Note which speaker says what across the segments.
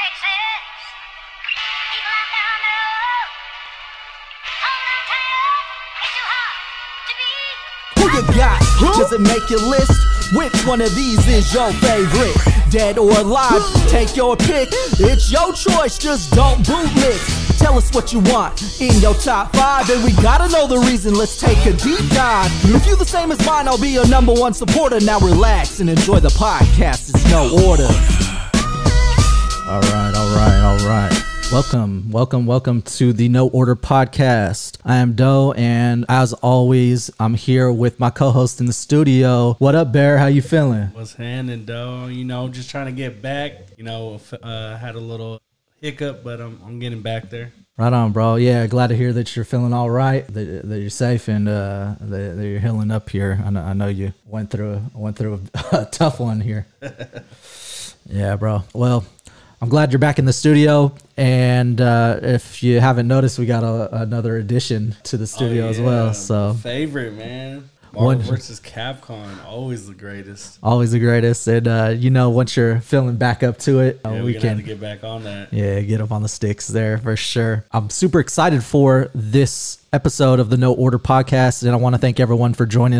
Speaker 1: makes sense. People out there on the road, hold on tight, it's too hot to be.
Speaker 2: Who you got? Does it make your list? Which one of these is your favorite? Dead or alive? Take your pick. It's your choice, just don't bootlick. Tell us what you want in your top 5, and we gotta know the reason. Let's take a deep dive. If you the same as mine, I'll be your #1 supporter. Now relax and enjoy the podcast. It's No Order. All right. Welcome to the No Order Podcast. I am Do, and as always, I'm here with my co-host in the studio. What up, Bear? How you feeling?
Speaker 3: What's happening, Do? You know, just trying to get back. You know, had a little hiccup, but I'm getting back there.
Speaker 2: Right on, bro. Yeah, glad to hear that you're feeling all right, that you're safe, and that you're healing up here. I know you went through a tough one here. Yeah, bro. Well, I'm glad you're back in the studio, and if you haven't noticed, we got another addition to the studio as well. So
Speaker 3: favorite, man. Marvel versus Capcom, always the greatest.
Speaker 2: Always the greatest. And you know, once you're feeling back up to it,
Speaker 3: we can have to get back on that.
Speaker 2: Yeah, get up on the sticks there for sure. I'm super excited for this episode of the No Order Podcast, and I want to thank everyone for joining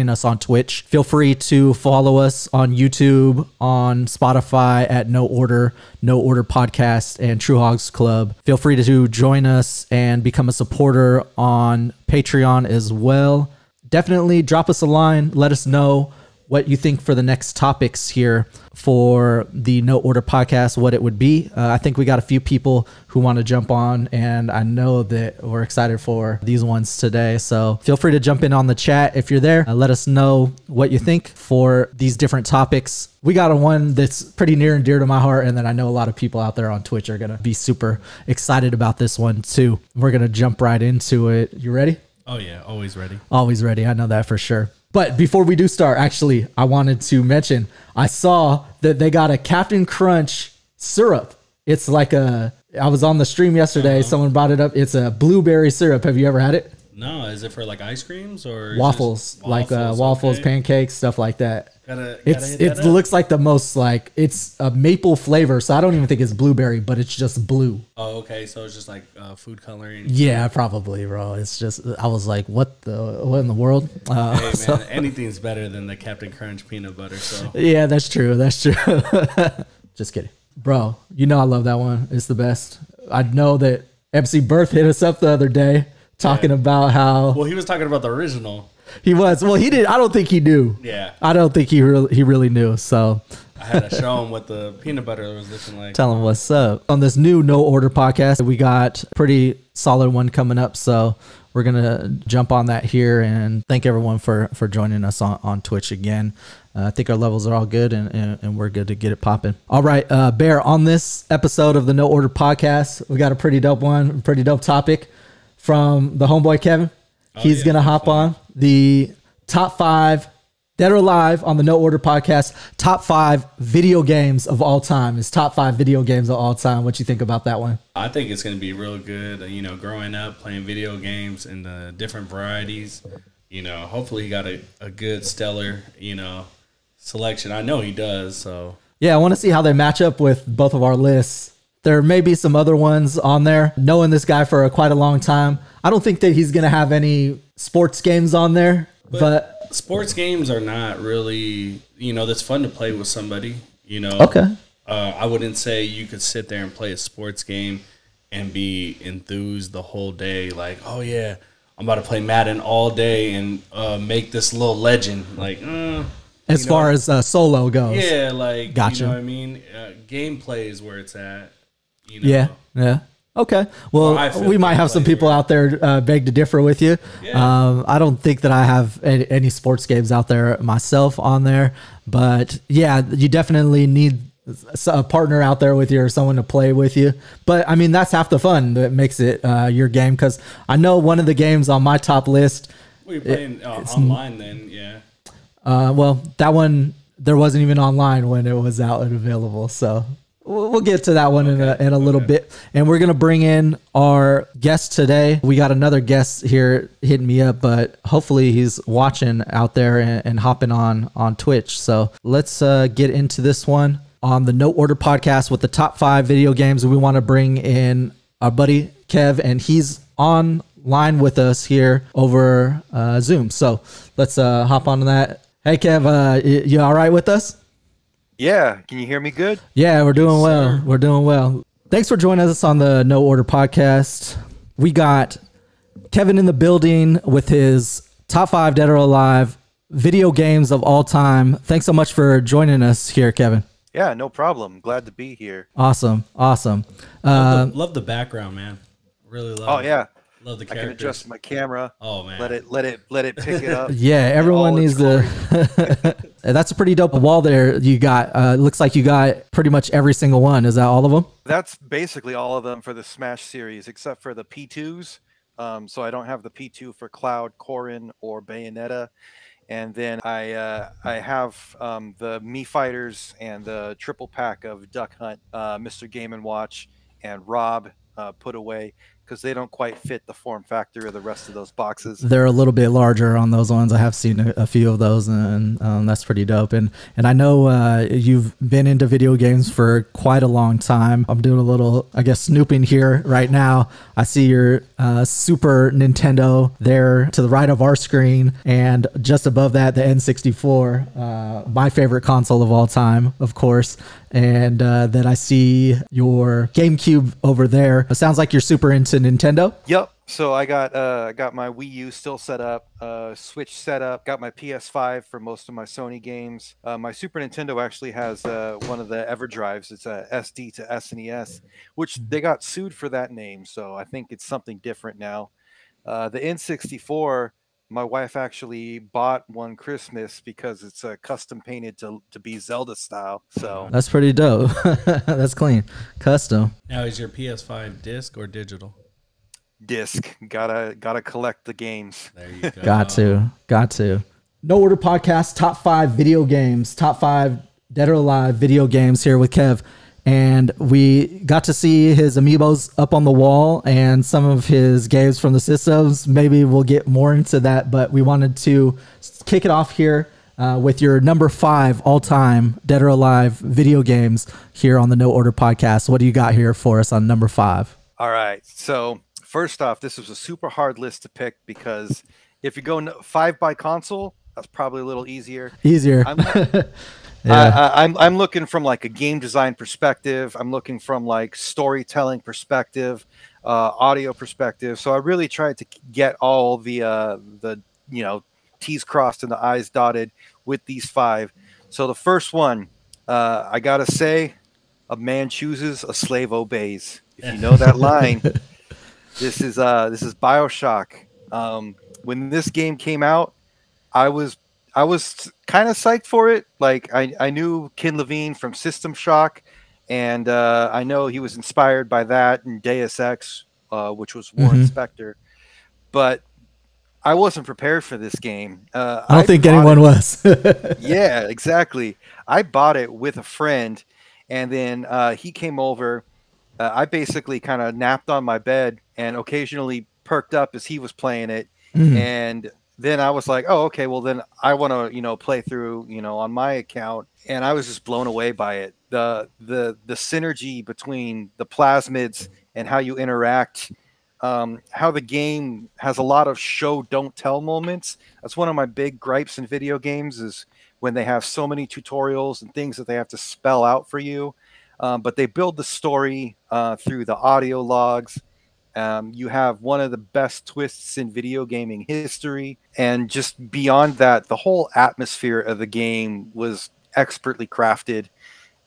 Speaker 2: us on Twitch. Feel free to follow us on YouTube, on Spotify at No Order Podcast, and True Hogs Club. Feel free to join us and become a supporter on Patreon as well. Definitely drop us a line. Let us know what you think for the next topics here for the No Order Podcast, what it would be. I think we got a few people who want to jump on, and I know that we're excited for these ones today. So feel free to jump in on the chat if you're there. Let us know what you think for these different topics. We got one that's pretty near and dear to my heart, and that I know a lot of people out there on Twitch are going to be super excited about this one too. We're going to jump right into it. You ready?
Speaker 3: Oh, yeah. Always ready.
Speaker 2: Always ready. I know that for sure. But before we do start, actually, I wanted to mention, I saw that they got a Captain Crunch syrup. It's like I was on the stream yesterday. Someone brought it up. It's a blueberry syrup. Have you ever had it?
Speaker 3: No. Is it for like ice creams or
Speaker 2: waffles? Waffles, okay. Pancakes, stuff like that. It looks like the most it's a maple flavor, so I don't even think it's blueberry, but it's just blue.
Speaker 3: Oh, okay. So it's just like food coloring.
Speaker 2: Yeah, probably, bro. It's just, I was like, what in the world?
Speaker 3: Hey, man, so, anything's better than the Captain Crunch peanut butter. So
Speaker 2: yeah, that's true. Just kidding, bro. You know I love that one. It's the best. I know that MC Birth hit us up the other day talking about how.
Speaker 3: Well, he was talking about the original.
Speaker 2: He was. Well, he did. I don't think he knew.
Speaker 3: Yeah.
Speaker 2: I don't think he really knew. So
Speaker 3: I had to show him what the peanut butter was looking like.
Speaker 2: Tell him what's up. On this new No Order Podcast, we got a pretty solid one coming up. So we're going to jump on that here, and thank everyone for joining us on Twitch again. I think our levels are all good, and we're good to get it popping. All right, Bear, on this episode of the No Order Podcast, we got a pretty dope one, pretty dope topic from the homeboy Kevin. He's going to hop on the top 5, dead or alive, on the No Order Podcast. Top 5 video games of all time. It's top 5 video games of all time. What you think about that one?
Speaker 3: I think it's going to be real good. You know, growing up playing video games in the different varieties, you know, hopefully he got a good stellar, you know, selection. I know he does. So
Speaker 2: yeah, I want to see how they match up with both of our lists. There may be some other ones on there. Knowing this guy for quite a long time, I don't think that he's going to have any sports games on there. But
Speaker 3: sports games are not really, you know, that's fun to play with somebody, you know.
Speaker 2: Okay.
Speaker 3: I wouldn't say you could sit there and play a sports game and be enthused the whole day. Like, oh, yeah, I'm about to play Madden all day and make this little legend. Like,
Speaker 2: as far as solo goes.
Speaker 3: Yeah, like,
Speaker 2: gotcha.
Speaker 3: You know what I mean? Gameplay is where it's at. You know?
Speaker 2: Yeah. Okay. Well, we might have some people out there beg to differ with you. Yeah. I don't think that I have any sports games out there myself on there, but yeah, you definitely need a partner out there with you or someone to play with you. But I mean, that's half the fun that makes it your game. Because I know one of the games on my top list.
Speaker 3: Well, you're playing online then, yeah.
Speaker 2: Well, that one there wasn't even online when it was out and available, so. We'll get to that one in a little bit. And we're going to bring in our guest today. We got another guest here hitting me up, but hopefully he's watching out there and hopping on Twitch. So let's get into this one. on the No Order podcast with the top 5 video games. We want to bring in our buddy Kev, and he's online with us here over Zoom. So let's hop on to that. Hey, Kev, you all right with us?
Speaker 4: Yeah. Can you hear me good?
Speaker 2: Yeah, we're doing well.
Speaker 3: sir.
Speaker 2: We're doing well. Thanks for joining us on the No Order podcast. We got Kevin in the building with his top 5 dead or alive video games of all time. Thanks so much for joining us here, Kevin.
Speaker 4: Yeah, no problem. Glad to be here.
Speaker 2: Awesome.
Speaker 3: Love the background, man. Really love.
Speaker 4: Oh
Speaker 3: it.
Speaker 4: yeah.
Speaker 3: Love the
Speaker 4: I can
Speaker 3: characters.
Speaker 4: adjust my camera.
Speaker 3: Oh man.
Speaker 4: Let it pick it up.
Speaker 2: Yeah, everyone
Speaker 4: all
Speaker 2: needs
Speaker 4: its
Speaker 2: to. That's a pretty dope wall there. You got. Looks like you got pretty much every single one. Is that all of them?
Speaker 4: That's basically all of them for the Smash series, except for the P2s. So I don't have the P2 for Cloud, Corrin, or Bayonetta. And then I have the Mii Fighters and the triple pack of Duck Hunt, Mr. Game & Watch, and Rob put away because they don't quite fit the form factor of the rest of those boxes.
Speaker 2: They're a little bit larger on those ones. I have seen a few of those, and that's pretty dope. And I know you've been into video games for quite a long time. I'm doing a little, I guess, snooping here right now. I see your Super Nintendo there to the right of our screen, and just above that, the N64, my favorite console of all time, of course. And then I see your GameCube over there. It sounds like you're super into Nintendo.
Speaker 4: Yep. So I got my Wii U still set up, Switch set up, got my PS5 for most of my Sony games. My Super Nintendo actually has one of the EverDrives. It's a SD to SNES, which they got sued for that name. So I think it's something different now. The N64, my wife actually bought one Christmas because it's custom painted to be Zelda style. So
Speaker 2: That's pretty dope. That's clean. Custom.
Speaker 3: Now, is your PS5 disc or digital?
Speaker 4: disc, gotta collect the games.
Speaker 3: There you go.
Speaker 2: Got to. No Order Podcast, top 5 video games, top 5 dead or alive video games here with Kev. And we got to see his amiibos up on the wall and some of his games from the systems. Maybe we'll get more into that, but we wanted to kick it off here with your number 5 all-time dead or alive video games here on the No Order Podcast. What do you got here for us on number 5?
Speaker 4: All right. So first off, this was a super hard list to pick because if you go 5 by console, that's probably a little easier. I'm looking from like a game design perspective. I'm looking from like storytelling perspective, audio perspective. So I really tried to get all the T's crossed and the I's dotted with these 5. So the first one, I gotta say, a man chooses, a slave obeys. If you know that line, this is BioShock. When this game came out, I was kind of psyched for it. Like I knew Ken Levine from System Shock, and I know he was inspired by that and Deus Ex, which was Warren Spector. But I wasn't prepared for this game.
Speaker 2: I don't think anyone was.
Speaker 4: Yeah, exactly. I bought it with a friend, and then he came over. I basically kind of napped on my bed and occasionally perked up as he was playing it. And then I was like, oh, okay, well then I want to, play through, on my account. And I was just blown away by it. The synergy between the plasmids and how you interact, how the game has a lot of show, don't tell moments. That's one of my big gripes in video games is when they have so many tutorials and things that they have to spell out for you. But they build the story through the audio logs. You have one of the best twists in video gaming history. And just beyond that, the whole atmosphere of the game was expertly crafted.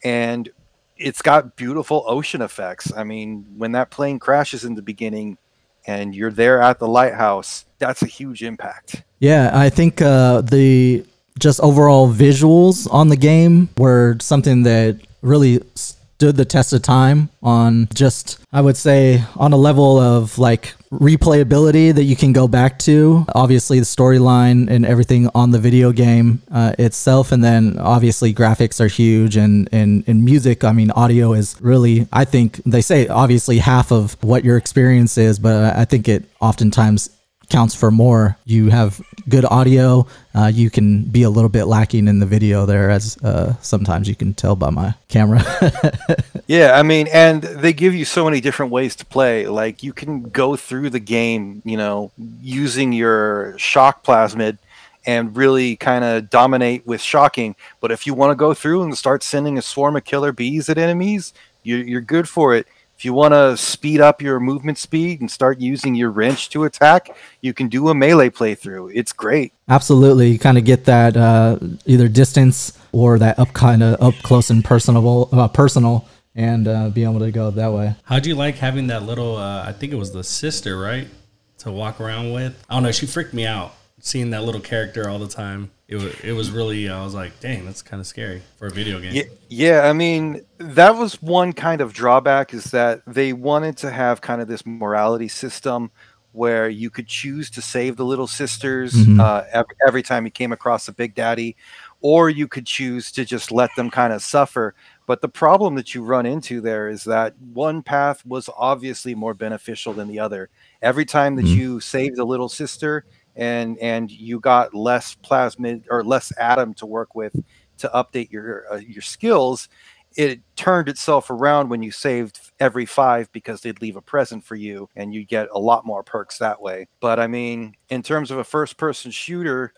Speaker 4: And it's got beautiful ocean effects. I mean, when that plane crashes in the beginning and you're there at the lighthouse, that's a huge impact.
Speaker 2: Yeah, I think the just overall visuals on the game were something that really stood the test of time on just, I would say, on a level of like replayability that you can go back to. Obviously the storyline and everything on the video game itself, and then obviously graphics are huge, and music, I mean, audio is really, I think they say obviously half of what your experience is, but I think it oftentimes counts for more. You have good audio, you can be a little bit lacking in the video there, as sometimes you can tell by my camera.
Speaker 4: Yeah, I mean, and they give you so many different ways to play. Like you can go through the game, using your shock plasmid and really kind of dominate with shocking. But if you want to go through and start sending a swarm of killer bees at enemies, you're good for it. If you want to speed up your movement speed and start using your wrench to attack, you can do a melee playthrough. It's great.
Speaker 2: Absolutely. You kind of get that either distance or that up close and personal, and be able to go that way.
Speaker 3: How'd you like having that little, I think it was the sister, right? To walk around with? I don't know. She freaked me out seeing that little character all the time. It was really, I was like, dang, that's kind of scary for a video game.
Speaker 4: Yeah, I mean, that was one kind of drawback, is that they wanted to have kind of this morality system where you could choose to save the little sisters every time you came across a big daddy, or you could choose to just let them kind of suffer. But the problem that you run into there is that one path was obviously more beneficial than the other. Every time that you saved the little sister, and you got less plasmid or less atom to work with to update your skills, it turned itself around when you saved every 5, because they'd leave a present for you and you get a lot more perks that way. But I mean, in terms of a first person shooter,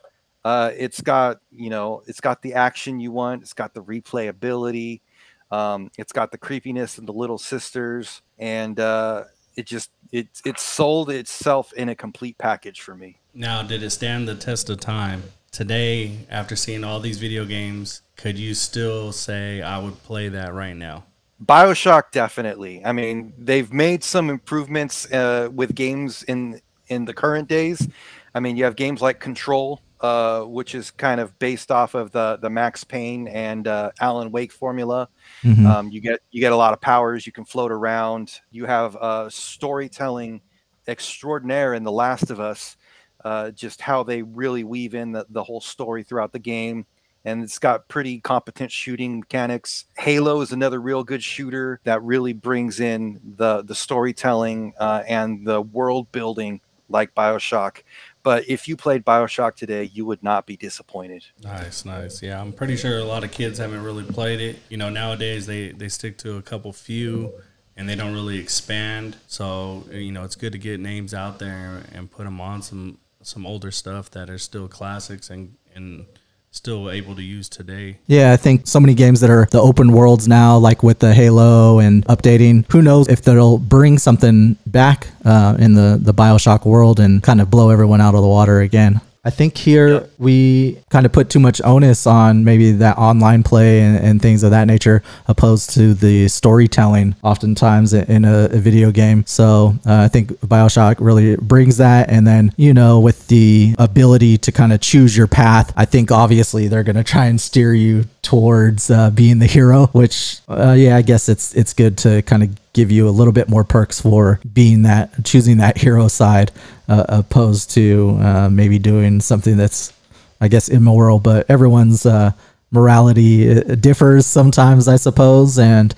Speaker 4: it's got the action you want, it's got the replayability, it's got the creepiness and the little sisters, and it sold itself in a complete package for me.
Speaker 3: Now, did it stand the test of time? Today, after seeing all these video games, could you still say I would play that right now?
Speaker 4: BioShock, definitely. I mean, they've made some improvements with games in the current days. I mean, you have games like Control, which is kind of based off of the Max Payne and Alan Wake formula. You get a lot of powers. You can float around. You have storytelling extraordinaire in The Last of Us. Just how they really weave in the whole story throughout the game. And it's got pretty competent shooting mechanics. Halo is another real good shooter that really brings in the storytelling and the world building like BioShock. But if you played BioShock today, you would not be disappointed.
Speaker 3: Nice. Yeah, I'm pretty sure a lot of kids haven't really played it. Nowadays they stick to a couple few and they don't really expand. So, it's good to get names out there and put them on some older stuff that are still classics and still able to use today.
Speaker 2: Yeah, I think so many games that are the open worlds now, like with the Halo and updating, who knows if they'll bring something back in the BioShock world and kind of blow everyone out of the water again. I think here we kind of put too much onus on maybe that online play and things of that nature, opposed to the storytelling oftentimes in a video game. So I think BioShock really brings that. And then, with the ability to kind of choose your path, I think obviously they're going to try and steer you towards being the hero, which, I guess it's good to kind of give you a little bit more perks for choosing that hero side, opposed to maybe doing something that's, I guess, immoral. But everyone's morality differs sometimes, I suppose, and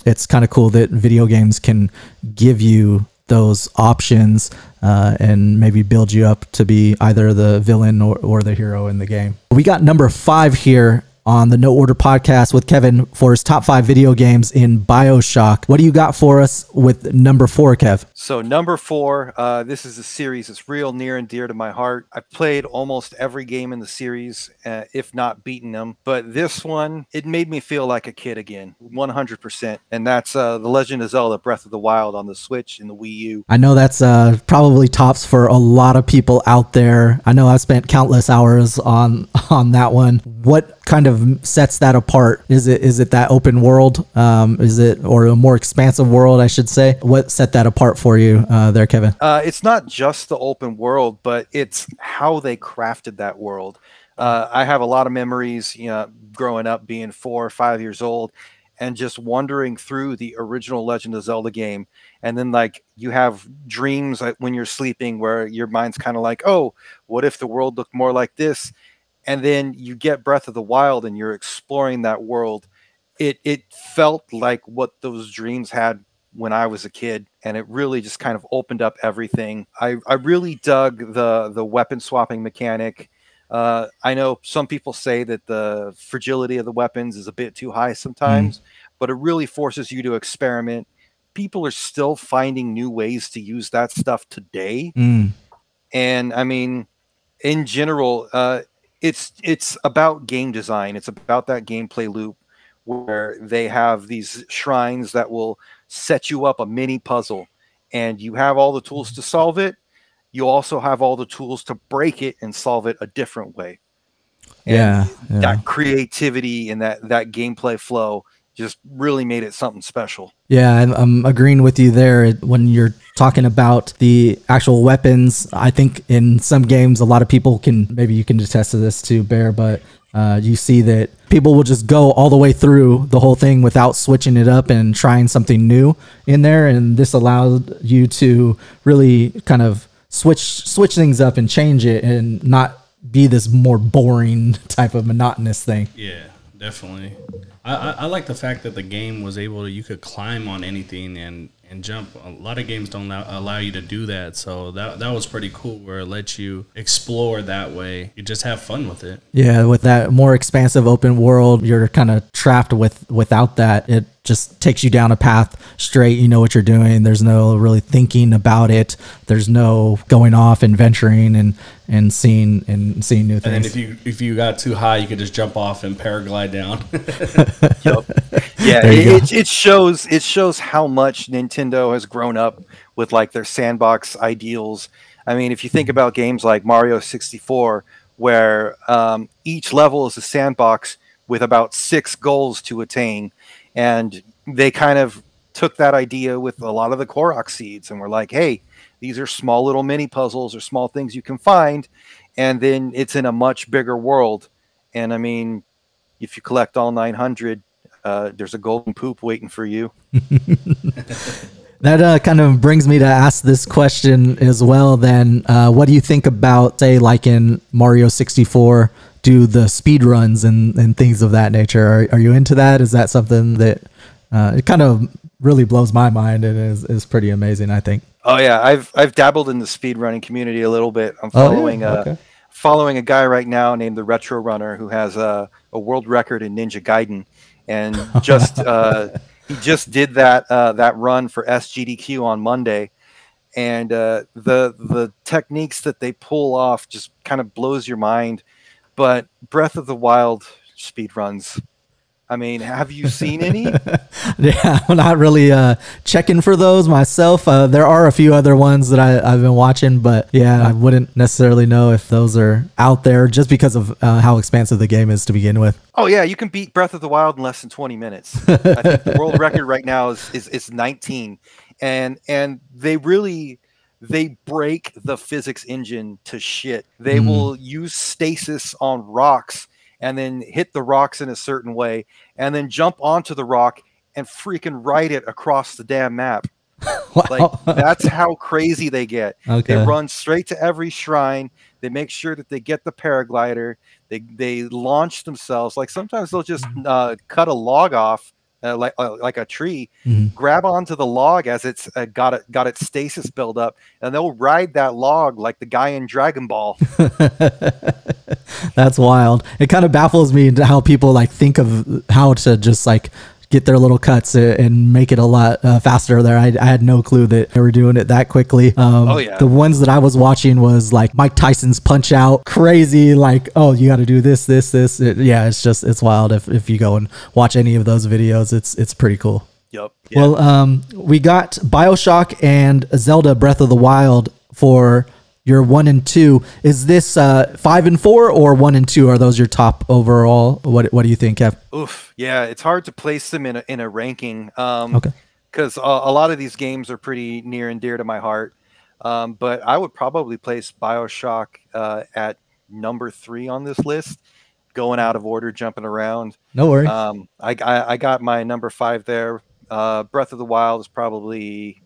Speaker 2: it's kind of cool that video games can give you those options and maybe build you up to be either the villain or the hero in the game. We got number 5 here on the No Order podcast with Kevin for his top 5 video games in BioShock. What do you got for us with number 4, Kev?
Speaker 4: So number 4, this is a series that's real near and dear to my heart. I've played almost every game in the series, if not beaten them. But this one, it made me feel like a kid again, 100%. And that's The Legend of Zelda Breath of the Wild on the Switch and the Wii U.
Speaker 2: I know that's probably tops for a lot of people out there. I know I've spent countless hours on that one. What kind of sets that apart? Is it that open world? Is it, or a more expansive world, I should say? What set that apart for you there, Kevin?
Speaker 4: It's not just the open world, but it's how they crafted that world. I have a lot of memories, growing up, being 4 or 5 years old, and just wandering through the original Legend of Zelda game. And then you have dreams when you're sleeping where your mind's kind of like, oh, what if the world looked more like this? And then you get Breath of the Wild and you're exploring that world. It felt like what those dreams had when I was a kid, and it really just kind of opened up everything. I really dug the weapon swapping mechanic. I know some people say that the fragility of the weapons is a bit too high sometimes, but it really forces you to experiment. People are still finding new ways to use that stuff today. And I mean, in general, it's about game design. It's about that gameplay loop where they have these shrines that will set you up a mini puzzle, and you have all the tools to solve it. You also have all the tools to break it and solve it a different way. And that creativity and that gameplay flow just really made it something special.
Speaker 2: Yeah, I'm agreeing with you there. When you're talking about the actual weapons, I think in some games, a lot of people maybe you can attest to this too, Bear, but you see that people will just go all the way through the whole thing without switching it up and trying something new in there. And this allowed you to really kind of switch things up and change it and not be this more boring type of monotonous thing.
Speaker 3: Yeah, definitely. I like the fact that the game was you could climb on anything and jump. A lot of games don't allow you to do that, so that was pretty cool where it lets you explore that way. You just have fun with it.
Speaker 2: Yeah, with that more expansive open world, you're kind of trapped without that. It just takes you down a path straight. You know what you're doing. There's no really thinking about it. There's no going off and venturing and seeing new things.
Speaker 3: And then if you got too high, you could just jump off and paraglide down.
Speaker 4: Yeah, it shows how much Nintendo has grown up with like their sandbox ideals. I mean, if you think about games like Mario 64, where each level is a sandbox with about 6 goals to attain, and they kind of took that idea with a lot of the Korok seeds and were like, hey, these are small little mini puzzles or small things you can find, and then it's in a much bigger world. And I mean, if you collect all 900, there's a golden poop waiting for you.
Speaker 2: That kind of brings me to ask this question as well then. What do you think about, say, like in Mario 64, do the speed runs and things of that nature? Are you into that? Is that something that it kind of really blows my mind and is pretty amazing, I think?
Speaker 4: Oh yeah, I've dabbled in the speed running community a little bit. I'm following a guy right now named the Retro Runner who has a world record in Ninja Gaiden, and he just did that run for SGDQ on Monday, and the techniques that they pull off just kind of blows your mind. But Breath of the Wild speed runs, I mean, have you seen any?
Speaker 2: Yeah, I'm not really checking for those myself. There are a few other ones that I've been watching, but yeah, I wouldn't necessarily know if those are out there just because of how expansive the game is to begin with.
Speaker 4: Oh yeah, you can beat Breath of the Wild in less than 20 minutes. I think the world record right now is 19, and they break the physics engine to shit. They will use stasis on rocks and then hit the rocks in a certain way and then jump onto the rock and freaking ride it across the damn map.
Speaker 2: Wow.
Speaker 4: Like, that's how crazy they get.
Speaker 2: Okay.
Speaker 4: They run straight to every shrine. They make sure that they get the paraglider. They launch themselves. Like sometimes they'll just cut a log off, like a tree, grab onto the log as it's got its stasis build up, and they'll ride that log like the guy in Dragon Ball.
Speaker 2: That's wild. It kind of baffles me how people like think of how to just like get their little cuts and make it a lot faster there. I had no clue that they were doing it that quickly.
Speaker 4: Oh yeah.
Speaker 2: The ones that I was watching was like Mike Tyson's Punch Out, crazy. Like, oh, you got to do this. Yeah, it's wild. If you go and watch any of those videos, it's pretty cool.
Speaker 4: Yep. Yeah.
Speaker 2: Well, we got BioShock and Zelda Breath of the Wild for your 1 and 2. Is this 5 and 4 or 1 and 2? Are those your top overall? What do you think, Kev?
Speaker 4: Oof, yeah, it's hard to place them in a ranking.
Speaker 2: Okay.
Speaker 4: Because a lot of these games are pretty near and dear to my heart. But I would probably place BioShock at number 3 on this list, going out of order, jumping around.
Speaker 2: No worries.
Speaker 4: I got my number 5 there. Breath of the Wild is probably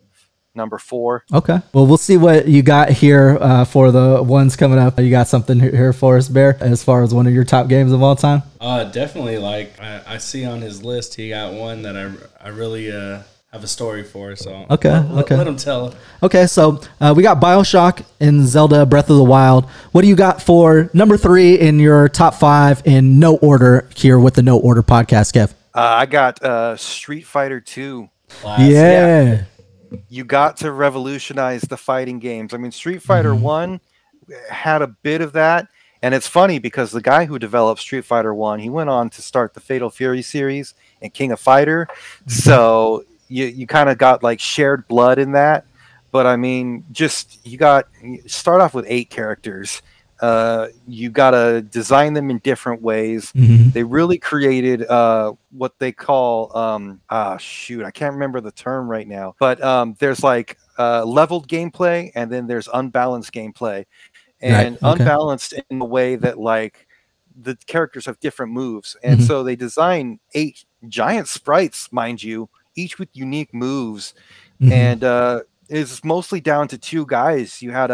Speaker 4: number 4.
Speaker 2: Okay. Well, we'll see what you got here for the ones coming up. You got something here for us, Bear, as far as one of your top games of all time?
Speaker 3: Definitely. Like I see on his list, he got one that I really have a story for. So
Speaker 2: Okay,
Speaker 3: let them tell.
Speaker 2: Okay, so we got BioShock and Zelda Breath of the Wild. What do you got for number 3 in your top 5 in no order here with the No Order podcast, Kev?
Speaker 4: I got Street Fighter 2.
Speaker 2: Yeah.
Speaker 4: You got to revolutionize the fighting games. I mean, Street Fighter 1 had a bit of that. And it's funny because the guy who developed Street Fighter 1, he went on to start the Fatal Fury series and King of Fighter. So you kind of got like shared blood in that. But I mean, you start off with 8 characters. You got to design them in different ways. They really created what they call I can't remember the term right now, but there's like leveled gameplay and then there's unbalanced gameplay, and unbalanced in the way that like the characters have different moves, and so they design 8 giant sprites, mind you, each with unique moves, and it's mostly down to 2 guys. You had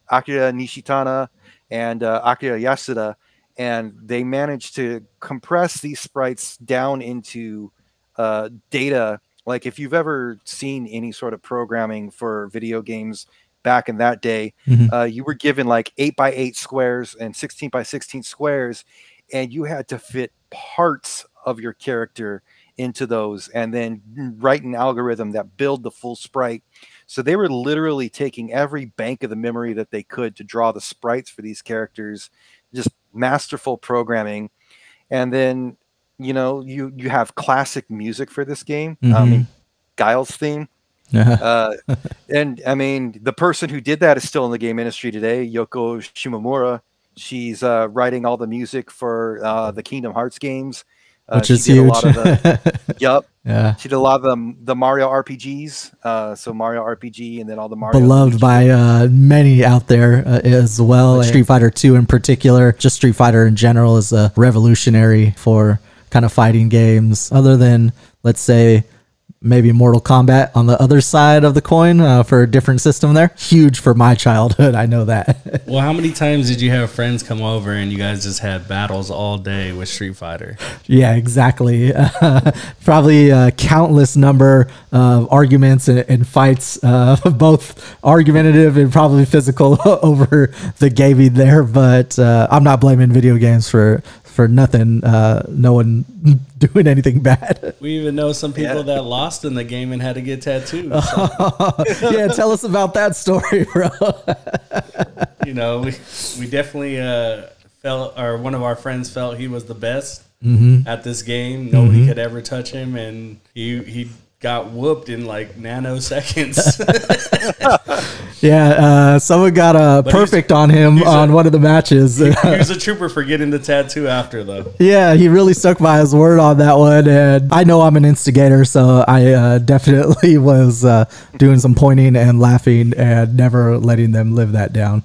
Speaker 4: Akira Nishitana and Akira Yasuda, and they managed to compress these sprites down into data. Like if you've ever seen any sort of programming for video games back in that day, you were given like 8x8 squares and 16x16 squares, and you had to fit parts of your character into those and then write an algorithm that build the full sprite. So they were literally taking every bank of the memory that they could to draw the sprites for these characters. Just masterful programming. And then, you know, you have classic music for this game. I mean, Guile's theme. And I mean, the person who did that is still in the game industry today, Yoko Shimomura. She's writing all the music for the Kingdom Hearts games.
Speaker 2: Which is huge.
Speaker 4: Yeah. She did a lot of the Mario RPGs. So Mario RPG and then all the Mario.
Speaker 2: Beloved by many out there as well. Right. Street Fighter 2 in particular. Just Street Fighter in general is a revolutionary for kind of fighting games. Other than, let's say, maybe Mortal Kombat on the other side of the coin for a different system there. Huge for my childhood. I know that.
Speaker 3: Well, how many times did you have friends come over and you guys just had battles all day with Street Fighter?
Speaker 2: Yeah, exactly. Probably a countless number of arguments and fights, both argumentative and probably physical over the gaming there. But I'm not blaming video games for nothing. No one doing anything bad.
Speaker 3: We even know some people that lost in the game and had to get tattoos. So.
Speaker 2: Yeah, tell us about that story, bro.
Speaker 3: You know, we definitely felt, or one of our friends felt he was the best at this game. Nobody could ever touch him, and he got whooped in like nanoseconds.
Speaker 2: Yeah, someone got a perfect on him on one of the matches.
Speaker 3: He was a trooper for getting the tattoo after, though.
Speaker 2: Yeah, he really stuck by his word on that one. And I know I'm an instigator, so I definitely was doing some pointing and laughing and never letting them live that down.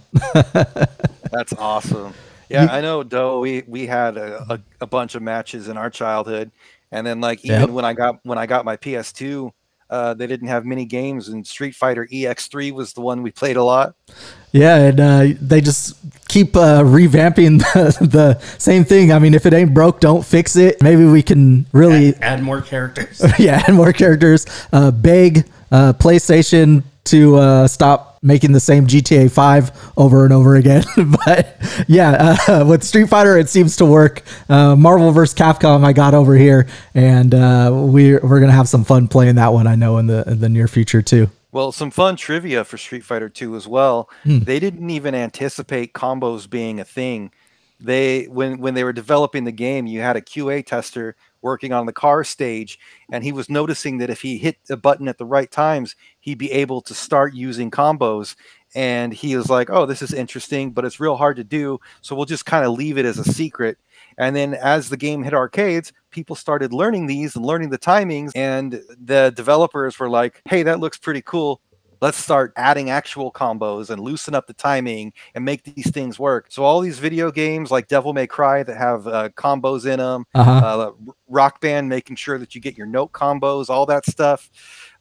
Speaker 4: That's awesome. Yeah, I know, D.O.A. We had a bunch of matches in our childhood. And then, like, even when I got my PS2, they didn't have many games, and Street Fighter EX3 was the one we played a lot.
Speaker 2: Yeah, and they just keep revamping the same thing. I mean, if it ain't broke, don't fix it. Maybe we can really
Speaker 3: add more characters.
Speaker 2: Yeah, add more characters. Beg PlayStation to stop making the same GTA 5 over and over again. But yeah, with Street Fighter, it seems to work. Marvel vs. Capcom, I got over here, and we're gonna have some fun playing that one. I know in the near future too.
Speaker 4: Well, some fun trivia for Street Fighter 2 as well. They didn't even anticipate combos being a thing. When they were developing the game, you had a QA tester working on the car stage, and he was noticing that if he hit the button at the right times, he'd be able to start using combos. And he was like, oh, this is interesting, but it's real hard to do, so we'll just kind of leave it as a secret. And then as the game hit arcades, people started learning these and learning the timings, and the developers were like, hey, that looks pretty cool. Let's start adding actual combos and loosen up the timing and make these things work. So all these video games like Devil May Cry that have combos in them, Rock Band, making sure that you get your note combos, all that stuff,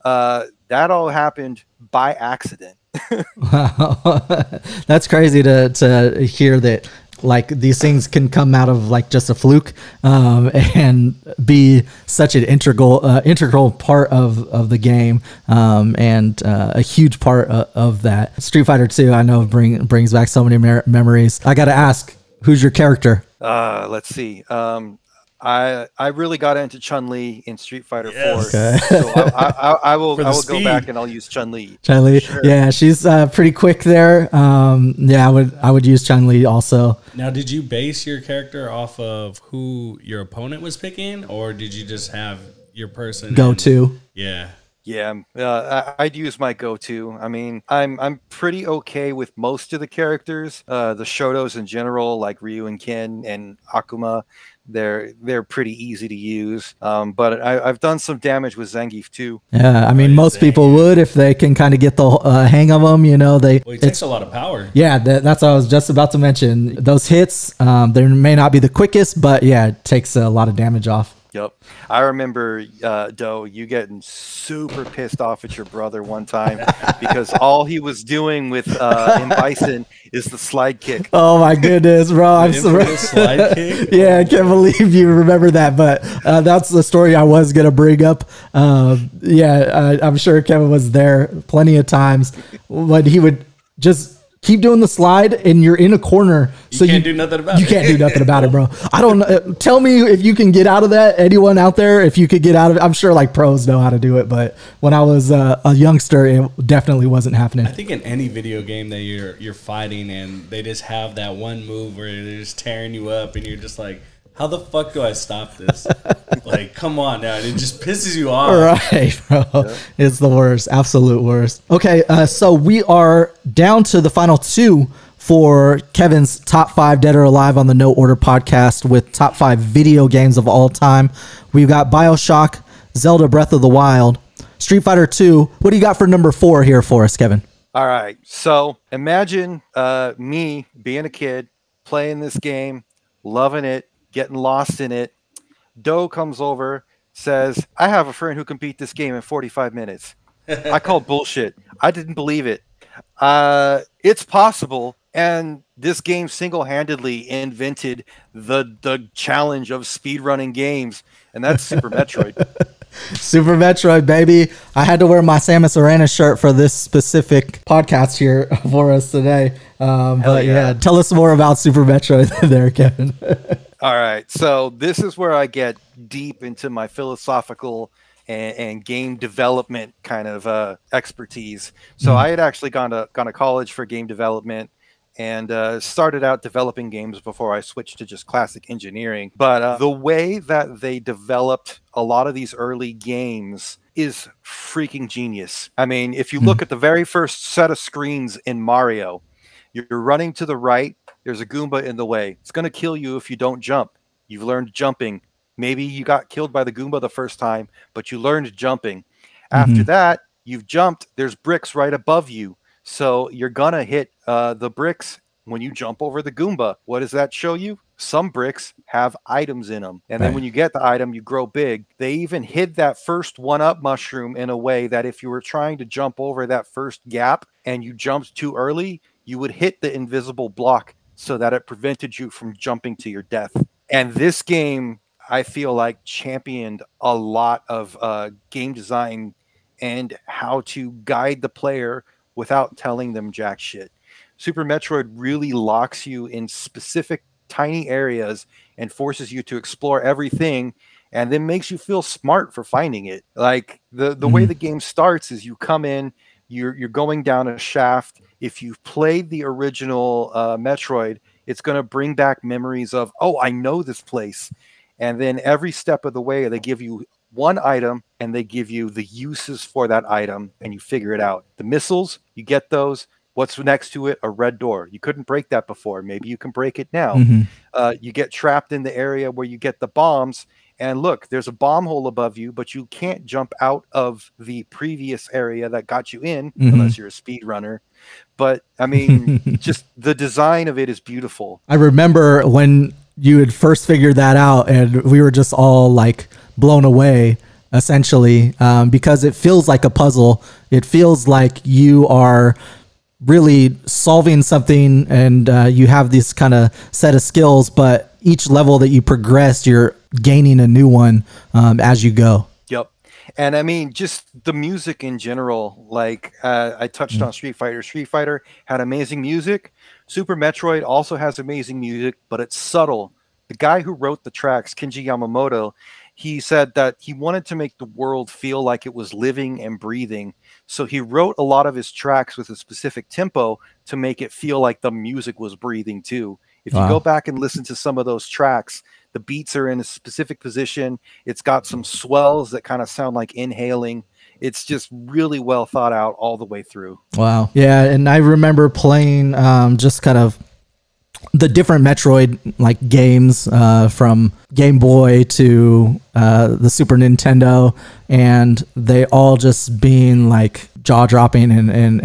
Speaker 4: that all happened by accident.
Speaker 2: Wow. That's crazy to hear that like these things can come out of like just a fluke, and be such an integral part of the game, and a huge part of that. Street Fighter 2, I know brings back so many memories. I got to ask, who's your character?
Speaker 4: Let's see. I really got into Chun-Li in Street Fighter 4.
Speaker 2: Okay.
Speaker 4: So I will go
Speaker 3: speed.
Speaker 4: back and I'll use Chun-Li.
Speaker 2: Chun-Li,
Speaker 4: Sure.
Speaker 2: yeah, she's pretty quick there. Yeah, I would use Chun-Li also.
Speaker 3: Now, did you base your character off of who your opponent was picking, or did you just have your person
Speaker 2: Go to.
Speaker 3: Yeah.
Speaker 4: Yeah, I'd use my go-to. I mean, I'm pretty okay with most of the characters. The Shotos in general, like Ryu and Ken and Akuma, they're pretty easy to use. But I've done some damage with Zangief too.
Speaker 2: Yeah, I mean, most people would if they can kind of get the hang of them. You know,
Speaker 3: Well, it takes a lot of power.
Speaker 2: Yeah, that's what I was just about to mention. Those hits, they may not be the quickest, but yeah, it takes a lot of damage off.
Speaker 4: Yep. I remember, Do, you getting super pissed off at your brother one time because all he was doing with in Bison is the slide kick.
Speaker 2: Oh my goodness, bro! I'm so
Speaker 3: Slide kick?
Speaker 2: yeah, I can't believe you remember that. But that's the story I was gonna bring up. Yeah, I'm sure Kevin was there plenty of times when he would just keep doing the slide, and you're in a corner.
Speaker 3: So you can't do nothing about it.
Speaker 2: You can't do nothing about it, bro. I don't know. Tell me if you can get out of that. Anyone out there, if you could get out of it. I'm sure like pros know how to do it, but when I was a youngster, it definitely wasn't happening.
Speaker 3: I think in any video game that you're fighting and they just have that one move where they're just tearing you up and you're just like, how the fuck do I stop this? Like, come on now. It just pisses you off.
Speaker 2: Right, bro. Yeah. It's the worst. Absolute worst. Okay, so we are down to the final two for Kevin's top 5 Dead or Alive on the No Order podcast with top 5 video games of all time. We've got BioShock, Zelda Breath of the Wild, Street Fighter 2. What do you got for number 4 here for us, Kevin?
Speaker 4: All right. So imagine me being a kid, playing this game, loving it, getting lost in it. Do comes over, says, I have a friend who can beat this game in 45 minutes. I call bullshit. I didn't believe it. It's possible. And this game single-handedly invented the challenge of speedrunning games. And that's Super Metroid.
Speaker 2: Super Metroid, baby. I had to wear my Samus Aran shirt for this specific podcast here for us today. But yeah, tell us more about Super Metroid there, Kevin.
Speaker 4: All right. So this is where I get deep into my philosophical and game development kind of expertise. So I had actually gone to college for game development and started out developing games before I switched to just classic engineering. But the way that they developed a lot of these early games is freaking genius. I mean, if you look at the very first set of screens in Mario, you're running to the right, there's a Goomba in the way. It's going to kill you if you don't jump. You've learned jumping. Maybe you got killed by the Goomba the first time, but you learned jumping. After that, you've jumped. There's bricks right above you. So you're going to hit the bricks when you jump over the Goomba. What does that show you? Some bricks have items in them. And then when you get the item, you grow big. They even hid that first one-up mushroom in a way that if you were trying to jump over that first gap and you jumped too early, you would hit the invisible block so that it prevented you from jumping to your death. And this game, I feel like, championed a lot of game design and how to guide the player without telling them jack shit. Super Metroid really locks you in specific tiny areas and forces you to explore everything and then makes you feel smart for finding it. Like the way the game starts is you come in, you're going down a shaft. If you've played the original Metroid, it's going to bring back memories of, oh, I know this place. And then every step of the way, they give you one item and they give you the uses for that item and you figure it out. The missiles, you get those. What's next to it? A red door. You couldn't break that before. Maybe you can break it now. You get trapped in the area where you get the bombs. And look, there's a bomb hole above you, but you can't jump out of the previous area that got you in unless you're a speedrunner. But I mean, just the design of it is beautiful.
Speaker 2: I remember when you had first figured that out and we were just all like blown away, essentially, because it feels like a puzzle. It feels like you are really solving something, and you have this kind of set of skills, but each level that you progress, you're gaining a new one as you go.
Speaker 4: Yep. And I mean, just the music in general, like I touched on Street Fighter. Street Fighter had amazing music. Super Metroid also has amazing music, but it's subtle. The guy who wrote the tracks, Kenji Yamamoto, he said that he wanted to make the world feel like it was living and breathing. So he wrote a lot of his tracks with a specific tempo to make it feel like the music was breathing too. If you go back and listen to some of those tracks, the beats are in a specific position. It's got some swells that kind of sound like inhaling. It's just really well thought out all the way through.
Speaker 2: Wow. Yeah, and I remember playing just kind of the different Metroid like games from Game Boy to the Super Nintendo, and they all just being like jaw-dropping and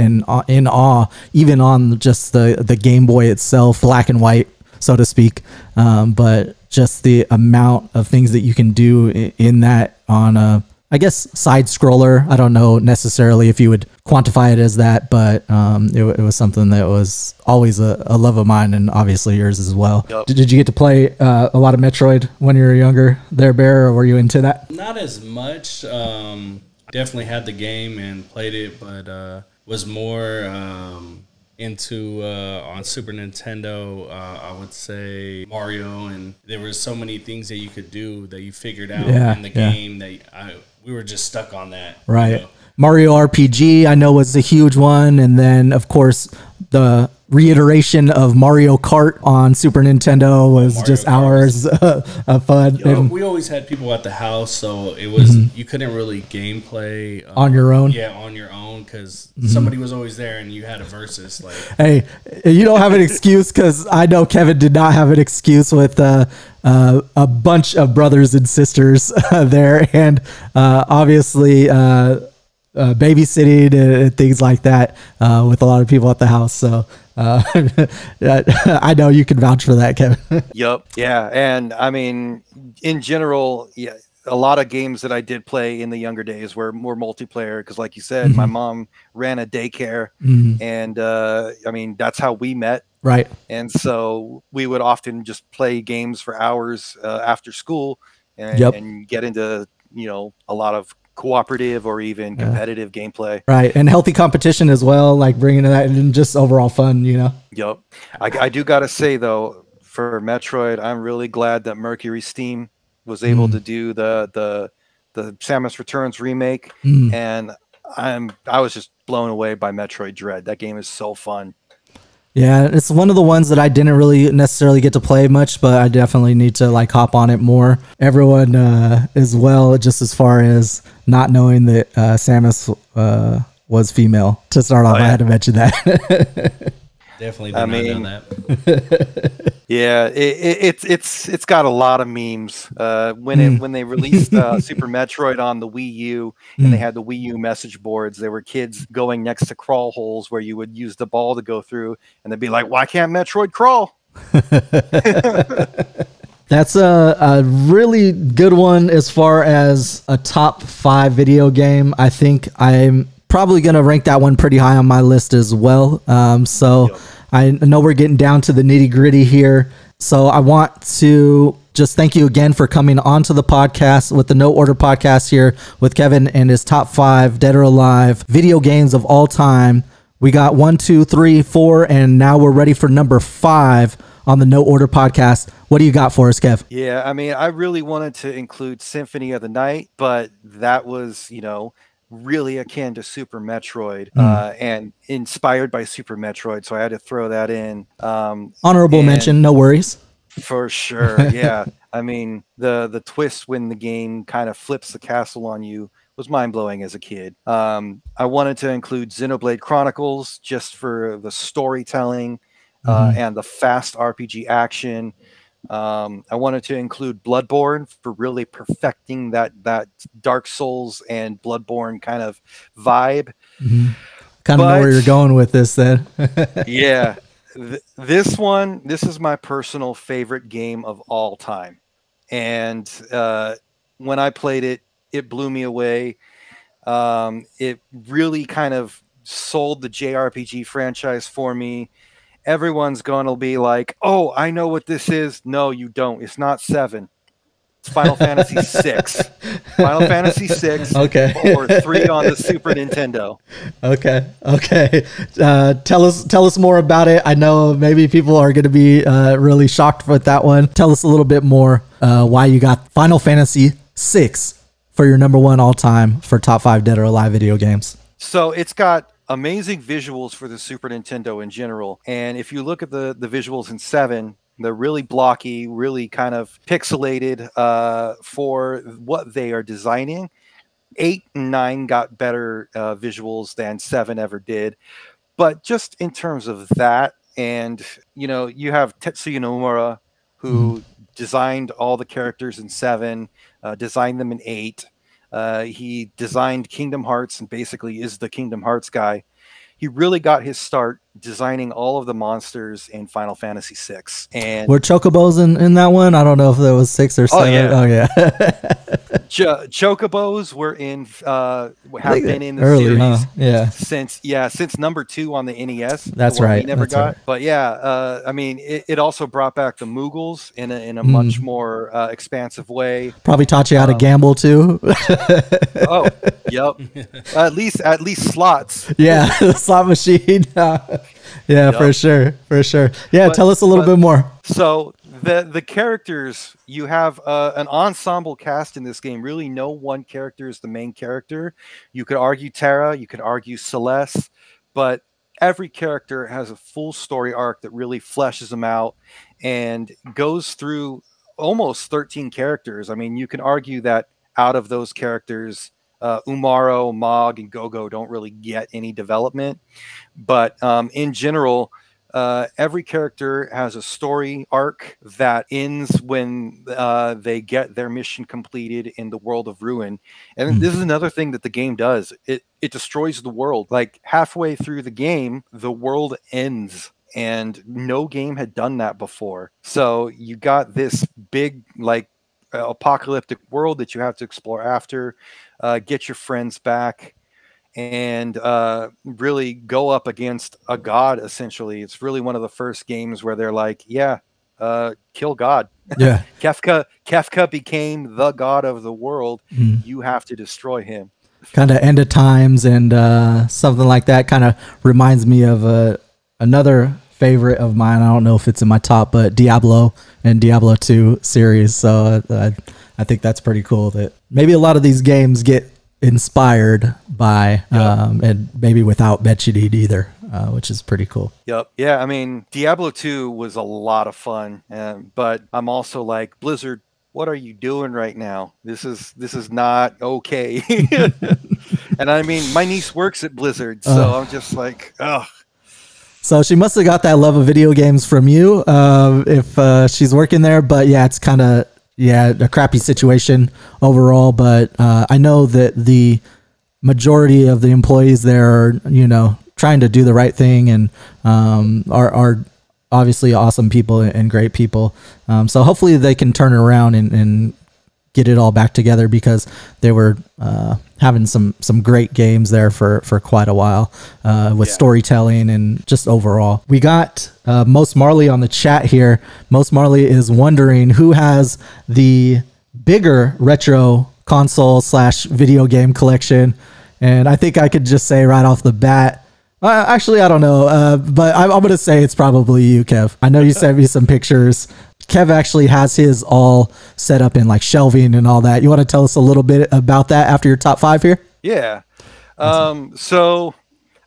Speaker 2: in awe, even on just the Game Boy itself, black and white, so to speak. But just the amount of things that you can do in that on a, I guess, side scroller. I don't know necessarily if you would quantify it as that, but it was something that was always a love of mine, and obviously yours as well.
Speaker 4: Yep.
Speaker 2: Did you get to play a lot of Metroid when you were younger there, Bear, or were you into that?
Speaker 3: Not as much. Definitely had the game and played it, but was more into on Super Nintendo, I would say Mario, and there were so many things that you could do that you figured out in the game that we were just stuck on that.
Speaker 2: Right.
Speaker 3: You know?
Speaker 2: Mario RPG, I know, was a huge one. And then, of course, the reiteration of Mario Kart on Super Nintendo was
Speaker 3: Mario
Speaker 2: just
Speaker 3: Kart
Speaker 2: hours of fun. And
Speaker 3: We always had people at the house, so it was you couldn't really gameplay
Speaker 2: on your own.
Speaker 3: Yeah, on your own, because somebody was always there, and you had a versus. Like,
Speaker 2: Hey, you don't have an excuse, because I know Kevin did not have an excuse with a bunch of brothers and sisters there, and obviously babysitting and things like that with a lot of people at the house. So I know you can vouch for that, Kevin.
Speaker 4: Yep. Yeah. And I mean, in general, yeah, a lot of games that I did play in the younger days were more multiplayer because, like you said, my mom ran a daycare, and I mean, that's how we met.
Speaker 2: Right.
Speaker 4: And so we would often just play games for hours after school and, and get into, you know, a lot of cooperative or even competitive gameplay.
Speaker 2: Right. And healthy competition as well, like bringing that and just overall fun, you know?
Speaker 4: Yep. I do got to say, though, for Metroid, I'm really glad that Mercury Steam was able to do the Samus Returns remake. And I was just blown away by Metroid Dread. That game is so fun.
Speaker 2: Yeah, it's one of the ones that I didn't really necessarily get to play much, but I definitely need to like hop on it more. Everyone as well, just as far as not knowing that Samus was female. To start off, I had to mention that.
Speaker 3: definitely did not know that.
Speaker 4: Yeah, it's got a lot of memes. When they released Super Metroid on the Wii U and they had the Wii U message boards, there were kids going next to crawl holes where you would use the ball to go through, and they'd be like, "Why can't Metroid crawl?"
Speaker 2: That's a really good one as far as a top 5 video game. I think I'm probably going to rank that one pretty high on my list as well. I know we're getting down to the nitty gritty here. So I want to just thank you again for coming onto the podcast with the No Order Podcast here with Kevin and his top 5 dead or alive video games of all time. We got 1, 2, 3, 4, and now we're ready for number 5 on the No Order Podcast. What do you got for us, Kev?
Speaker 4: Yeah, I mean, I really wanted to include Symphony of the Night, but that was, you know, really akin to Super Metroid and inspired by Super Metroid, so I had to throw that in.
Speaker 2: Honorable mention, no worries.
Speaker 4: For sure, yeah. I mean, the twist when the game kind of flips the castle on you was mind-blowing as a kid. I wanted to include Xenoblade Chronicles just for the storytelling and the fast RPG action. I wanted to include Bloodborne for really perfecting that Dark Souls and Bloodborne kind of vibe.
Speaker 2: Kind of know where you're going with this then.
Speaker 4: Yeah. This is my personal favorite game of all time. And when I played it, it blew me away. It really kind of sold the JRPG franchise for me. Everyone's going to be like, "Oh, I know what this is." No, you don't. It's not 7. It's Final Fantasy 6. Final Fantasy 6
Speaker 2: Okay.
Speaker 4: or 3 on the Super Nintendo.
Speaker 2: Okay. Tell us more about it. I know maybe people are going to be really shocked with that one. Tell us a little bit more why you got Final Fantasy 6 for your number 1 all time for top 5 Dead or Alive video games.
Speaker 4: So it's got amazing visuals for the Super Nintendo in general. And if you look at the visuals in 7, they're really blocky, really kind of pixelated for what they are designing. 8 and 9 got better visuals than 7 ever did. But just in terms of that, and you have Tetsuya Nomura, who designed all the characters in 7, designed them in 8. He designed Kingdom Hearts and basically is the Kingdom Hearts guy. He really got his start designing all of the monsters in Final Fantasy VI. And
Speaker 2: were chocobos in that one? I don't know if there was 6 or 7. Oh yeah.
Speaker 4: Chocobos were in have been in the
Speaker 2: early,
Speaker 4: series since number 2 on the NES.
Speaker 2: That's
Speaker 4: the one
Speaker 2: right.
Speaker 4: We never
Speaker 2: That's
Speaker 4: got.
Speaker 2: right.
Speaker 4: But yeah, I mean, it also brought back the Moogles in a much more expansive way.
Speaker 2: Probably taught you how to gamble too.
Speaker 4: Oh, yep. At least slots.
Speaker 2: Yeah, the slot machine. Yeah, for sure. Yeah, tell us a little bit more.
Speaker 4: So the characters, you have an ensemble cast in this game. Really, no one character is the main character. You could argue Terra, you could argue Celeste, but every character has a full story arc that really fleshes them out and goes through almost 13 characters. I mean, you can argue that out of those characters, Umaro, Mog, and Gogo don't really get any development. But in general, every character has a story arc that ends when they get their mission completed in the world of Ruin. And this is another thing that the game does. It destroys the world. Like halfway through the game, the world ends. And no game had done that before. So you got this big, like, apocalyptic world that you have to explore after, get your friends back, and really go up against a god. Essentially, it's really one of the first games where they're like, kill God.
Speaker 2: Yeah.
Speaker 4: Kefka became the god of the world. You have to destroy him.
Speaker 2: Kind of end of times and something like that. Kind of reminds me of another favorite of mine. I don't know if it's in my top, but Diablo and Diablo 2 series. So I think that's pretty cool that maybe a lot of these games get inspired by and maybe without Betched either, which is pretty cool.
Speaker 4: Yep. Yeah, I mean, Diablo 2 was a lot of fun, but I'm also like, Blizzard, what are you doing right now? This is not okay. And I mean, my niece works at Blizzard, so I'm just like, ugh.
Speaker 2: So she must have got that love of video games from you, if she's working there. But yeah, it's kind of a crappy situation overall. But I know that the majority of the employees there are, trying to do the right thing and are obviously awesome people and great people. So hopefully they can turn it around and get it all back together, because they were having some great games there for quite a while with storytelling and just overall. We got Most Marley on the chat here. Most Marley is wondering who has the bigger retro console / video game collection. And I think I could just say right off the bat, actually, I don't know, but I'm going to say it's probably you, Kev. I know you sent me some pictures. Kev actually has his all set up in like shelving and all that. You want to tell us a little bit about that after your top 5 here?
Speaker 4: Yeah. So,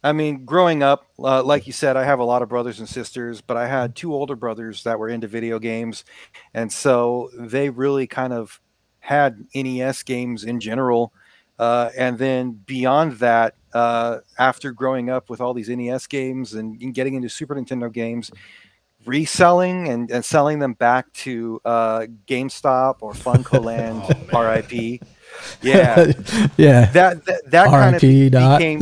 Speaker 4: I mean, growing up, like you said, I have a lot of brothers and sisters, but I had 2 older brothers that were into video games. And so they really kind of had NES games in general. And then beyond that, after growing up with all these NES games and getting into Super Nintendo games, reselling and selling them back to GameStop or Funcoland, RIP. Yeah,
Speaker 2: yeah.
Speaker 4: That kind of became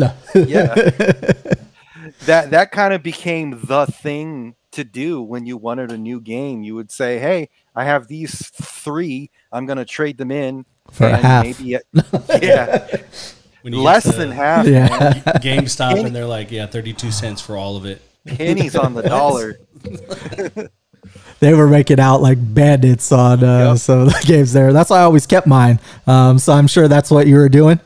Speaker 4: that kind of became the thing to do when you wanted a new game. You would say, "Hey, I have these 3. I'm going to trade them in
Speaker 2: for a half."
Speaker 4: Maybe, yeah.
Speaker 3: When you
Speaker 4: Less
Speaker 3: get to
Speaker 4: than half,
Speaker 2: Yeah.
Speaker 4: man.
Speaker 3: GameStop and they're like, yeah, 32 cents for all of it.
Speaker 4: Pennies on the dollar.
Speaker 2: They were making out like bandits on
Speaker 4: Yep.
Speaker 2: some of the games there. That's why I always kept mine. So I'm sure that's what you were doing.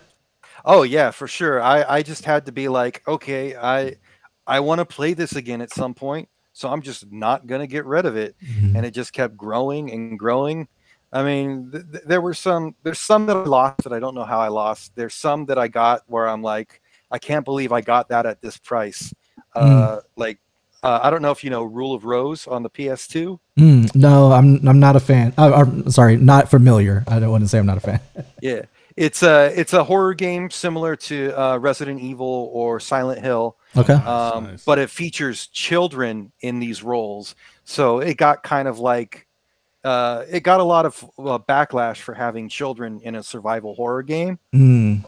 Speaker 4: Oh yeah, for sure. I just had to be like, okay, I want to play this again at some point, so I'm just not gonna get rid of it. And it just kept growing and growing. I mean, there's some that I lost that I don't know how I lost. There's some that I got where I'm like, I can't believe I got that at this price. I don't know if you know Rule of Rose on the PS2.
Speaker 2: No, I'm not a fan. I'm sorry, not familiar. I don't want to say I'm not a fan.
Speaker 4: Yeah, it's a horror game similar to Resident Evil or Silent Hill.
Speaker 2: Okay.
Speaker 3: Nice.
Speaker 4: But it features children in these roles, so it got kind of like it got a lot of backlash for having children in a survival horror game.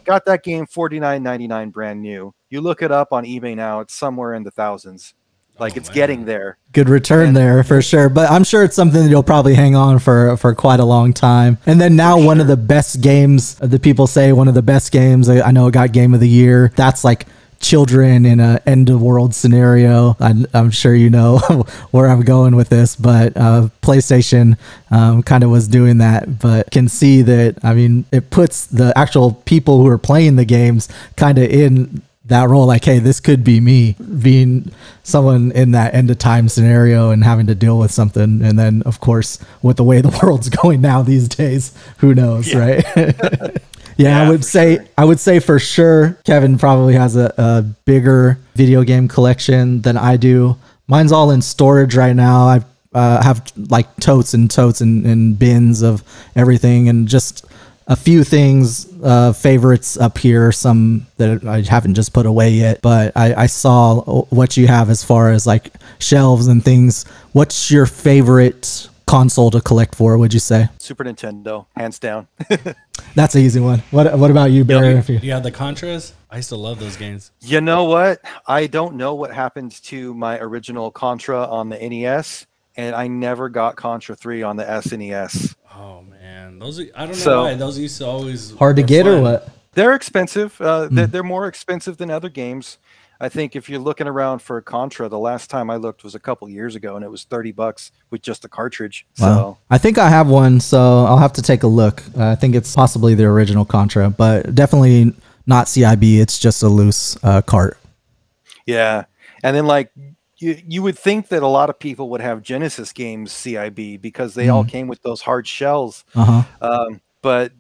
Speaker 4: Got that game $49.99 brand new. You look it up on eBay now; it's somewhere in the thousands. Like it's getting there.
Speaker 2: Good return there for sure. But I'm sure it's something that you'll probably hang on for quite a long time. And then now one of the best games that people say, one of the best games, I know it got Game of the Year. That's like children in a end of world scenario. I'm sure you know where I'm going with this, but PlayStation kind of was doing that, but can see that, I mean, it puts the actual people who are playing the games kind of in that role, like, hey, this could be me being someone in that end of time scenario and having to deal with something. And then of course, with the way the world's going now these days, who knows, right? Yeah, I would say for sure Kevin probably has a bigger video game collection than I do. Mine's all in storage right now. I have like totes and bins of everything, and just a few things, favorites up here, some that I haven't just put away yet, but I saw what you have as far as like shelves and things. What's your favorite console to collect for, would you say?
Speaker 4: Super Nintendo, hands down.
Speaker 2: That's an easy one. What about you, Barry?
Speaker 3: Yeah, the Contras. I used to love those games.
Speaker 4: You know what? I don't know what happened to my original Contra on the NES, and I never got Contra 3 on the SNES.
Speaker 3: Oh man, I don't know why those used to always
Speaker 2: hard to get
Speaker 3: fun.
Speaker 2: or what?
Speaker 4: They're expensive. They're more expensive than other games. I think if you're looking around for Contra, the last time I looked was a couple years ago, and it was $30 with just a cartridge.
Speaker 2: Wow.
Speaker 4: So
Speaker 2: I think I have one, so I'll have to take a look. I think it's possibly the original Contra, but definitely not CIB. It's just a loose cart.
Speaker 4: yeah, and then like you would think that a lot of people would have Genesis games CIB because they all came with those hard shells. But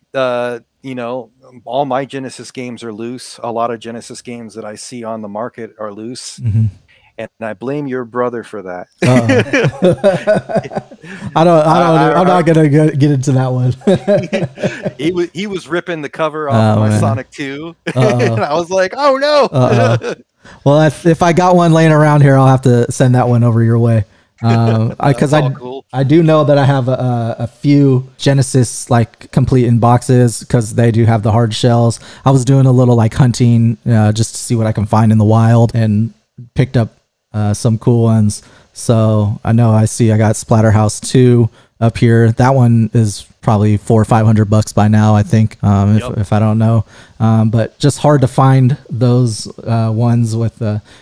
Speaker 4: you know, all my Genesis games are loose. A lot of Genesis games that I see on the market are loose, and I blame your brother for that.
Speaker 2: I'm not gonna get into that one.
Speaker 4: he was ripping the cover off my Sonic 2, and I was like, oh no.
Speaker 2: Well, if I got one laying around here, I'll have to send that one over your way. Because
Speaker 4: Cool.
Speaker 2: I do know that I have a few Genesis like complete in boxes because they do have the hard shells. I was doing a little like hunting just to see what I can find in the wild, and picked up some cool ones. So I know I got Splatterhouse 2 up here. That one is probably $400 or $500 by now, I think, if I don't know. But just hard to find those ones with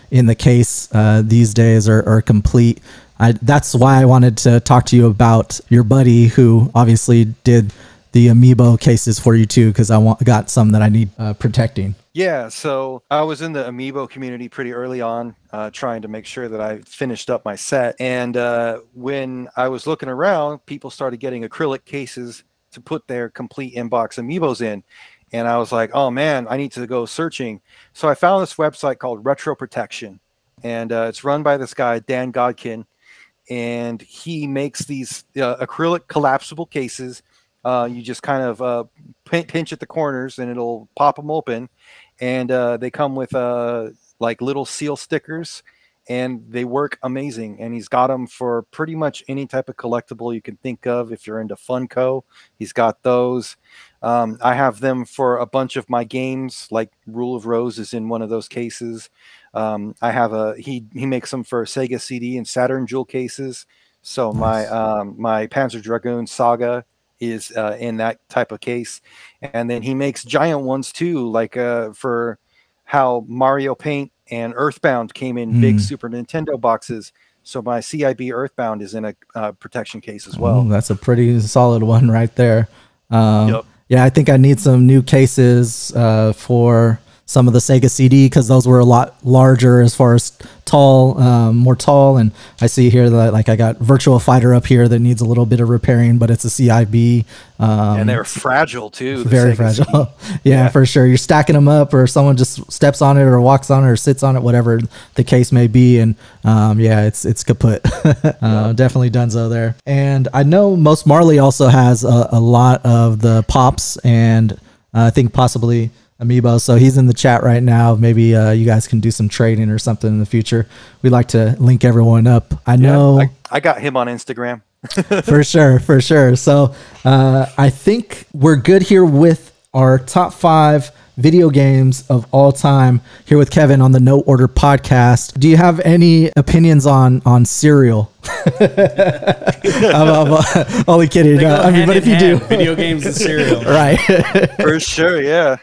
Speaker 2: in the case these days are complete. That's why I wanted to talk to you about your buddy who obviously did the amiibo cases for you too, because got some that I need protecting.
Speaker 4: Yeah, so I was in the amiibo community pretty early on, trying to make sure that I finished up my set. And when I was looking around, people started getting acrylic cases to put their complete inbox amiibos in. And I was like, oh man, I need to go searching. So I found this website called Retro Protection, and it's run by this guy, Dan Godkin. And he makes these acrylic collapsible cases. You just kind of pinch at the corners and it'll pop them open. And they come with like little seal stickers, and they work amazing. And he's got them for pretty much any type of collectible you can think of. If you're into Funko, he's got those. I have them for a bunch of my games, like Rule of Rose is in one of those cases. I have he makes them for Sega CD and Saturn jewel cases. So nice. My Panzer Dragoon Saga is in that type of case. And then he makes giant ones too, like for how Mario Paint and Earthbound came in big Super Nintendo boxes. So my CIB Earthbound is in a protection case as well.
Speaker 2: Ooh, that's a pretty solid one right there.
Speaker 4: Yep.
Speaker 2: Yeah, I think I need some new cases for some of the Sega CD, because those were a lot larger as far as tall, more tall. And I see here that like I got Virtua Fighter up here that needs a little bit of repairing, but it's a CIB.
Speaker 4: And they're fragile too. the
Speaker 2: Very
Speaker 4: Sega
Speaker 2: fragile.
Speaker 4: CD.
Speaker 2: Yeah, for sure. You're stacking them up, or someone just steps on it or walks on it or sits on it, whatever the case may be. And yeah, it's kaput. Definitely Dunzo there. And I know Most Marley also has a lot of the pops, and I think possibly Amiibo. So he's in the chat right now. Maybe you guys can do some trading or something in the future. We'd like to link everyone up. I know.
Speaker 4: I got him on Instagram.
Speaker 2: For sure. So I think we're good here with our top 5 video games of all time here with Kevin on the No Order podcast. Do you have any opinions on cereal? I'm only kidding. I mean, but if you do,
Speaker 3: video games and cereal,
Speaker 2: right?
Speaker 4: For sure, yeah.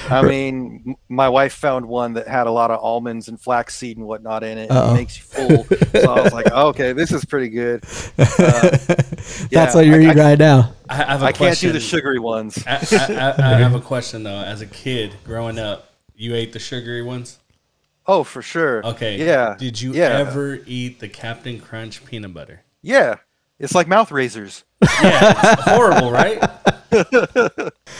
Speaker 4: I mean, my wife found one that had a lot of almonds and flaxseed and whatnot in it. And it makes you full. So I was like, oh, okay, this is pretty good.
Speaker 2: That's what you're eating right now.
Speaker 3: I
Speaker 4: can't do the sugary ones.
Speaker 3: I have a question, though. As a kid growing up, you ate the sugary ones?
Speaker 4: Oh, for sure.
Speaker 3: Okay.
Speaker 4: Yeah.
Speaker 3: Did you ever eat the Captain Crunch peanut butter?
Speaker 4: Yeah. It's like mouth razors.
Speaker 3: Yeah. It's horrible, right?